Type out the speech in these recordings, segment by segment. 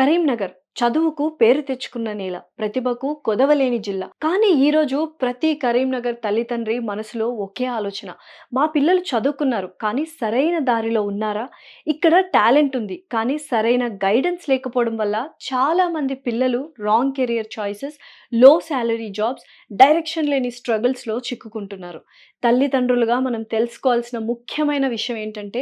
కరీంనగర్ చదువుకు పేరు తెచ్చుకున్న నేల, ప్రతిభకు కొదవలేని జిల్లా. కానీ ఈరోజు ప్రతి కరీంనగర్ తల్లిదండ్రి మనసులో ఒకే ఆలోచన. మా పిల్లలు చదువుకున్నారు, కానీ సరైన దారిలో ఉన్నారా? ఇక్కడ టాలెంట్ ఉంది, కానీ సరైన గైడెన్స్ లేకపోవడం వల్ల చాలామంది పిల్లలు రాంగ్ కెరియర్ చాయిసెస్, లో సాలరీ జాబ్స్, డైరెక్షన్ లేని స్ట్రగుల్స్‌లో చిక్కుకుంటున్నారు. తల్లిదండ్రులుగా మనం తెలుసుకోవాల్సిన ముఖ్యమైన విషయం ఏంటంటే,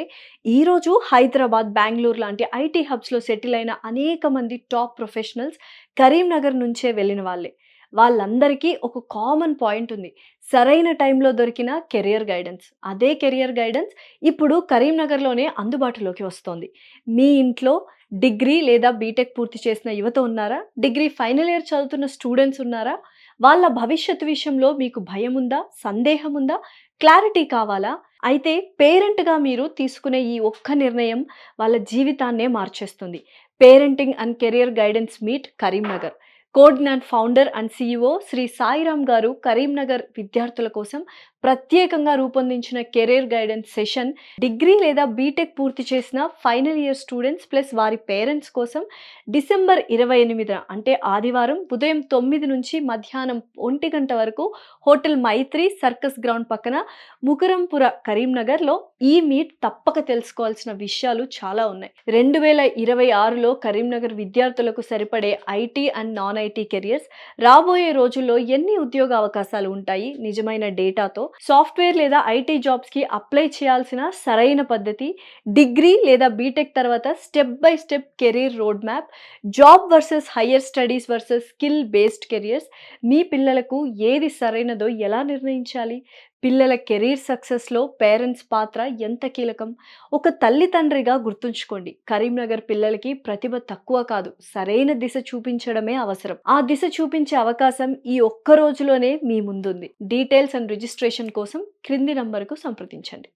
ఈరోజు హైదరాబాద్, బెంగుళూరు లాంటి ఐటీ హబ్స్‌లో సెటిల్ అయిన అనేక మంది టాప్ ప్రొఫెషనల్స్ కరీంనగర్ నుంచే వెళ్ళిన వాళ్ళే. వాళ్ళందరికీ ఒక కామన్ పాయింట్ ఉంది. సరైన టైంలో దొరికిన కెరియర్ గైడెన్స్. అదే కెరియర్ గైడెన్స్ ఇప్పుడు కరీంనగర్‌లోనే అందుబాటులోకి వస్తోంది. మీ ఇంట్లో డిగ్రీ లేదా బీటెక్ పూర్తి చేసిన యువత ఉన్నారా? డిగ్రీ ఫైనల్ ఇయర్ చదువుతున్న స్టూడెంట్స్ ఉన్నారా? వాళ్ళ భవిష్యత్తు విషయంలో మీకు భయముందా? సందేహముందా? క్లారిటీ కావాలా? అయితే పేరెంట్‌గా మీరు తీసుకునే ఈ ఒక్క నిర్ణయం వాళ్ళ జీవితాన్నే మార్చేస్తుంది. Parenting and career guidance meet Karimnagar. Coordinate founder and CEO Shri Sairam గారు కరీంనగర్ విద్యార్థుల కోసం ప్రత్యేకంగా రూపొందించిన కెరియర్ గైడెన్స్ సెషన్ డిగ్రీ లేదా బీటెక్ పూర్తి చేసిన ఫైనల్ ఇయర్ స్టూడెంట్స్ ప్లస్ వారి పేరెంట్స్ కోసం డిసెంబర్ 28న అంటే ఆదివారం ఉదయం 9 నుంచి మధ్యాహ్నం 1 గంట వరకు హోటల్ మైత్రి సర్కస్ గ్రౌండ్ పక్కన ముకరంపుర కరీంనగర్‌లో ఈ మీట్ తప్పక తెలుసుకోవాల్సిన విషయాలు చాలా ఉన్నాయి. 2026లో కరీంనగర్ విద్యార్థులకు సరిపడే IT and non IT careers, రాబోయే రోజుల్లో ఎన్ని ఉద్యోగ అవకాశాలు ఉంటాయి నిజమైన డేటాతో, సాఫ్ట్‌వేర్ లేదా ఐటీ జాబ్స్‌కి అప్లై చేయాల్సిన సరైన పద్ధతి, డిగ్రీ లేదా బీటెక్ తర్వాత step by step career road map, job versus higher studies versus skill based careers, మీ పిల్లలకు ఏది సరైనదో ఎలా నిర్ణయించాలి? పిల్లల కెరీర్ సక్సెస్‌లో పేరెంట్స్ పాత్ర ఎంత కీలకం? ఒక తల్లిదండ్రిగా గుర్తుంచుకోండి. కరీంనగర్ పిల్లలకి ప్రతిభ తక్కువ కాదు. సరైన దిశ చూపించడమే అవసరం. ఆ దిశ చూపించే అవకాశం ఈ ఒక్క రోజులోనే మీ ముందుంది. డీటెయిల్స్ అండ్ రిజిస్ట్రేషన్ కోసం క్రింది నంబర్‌కు సంప్రదించండి.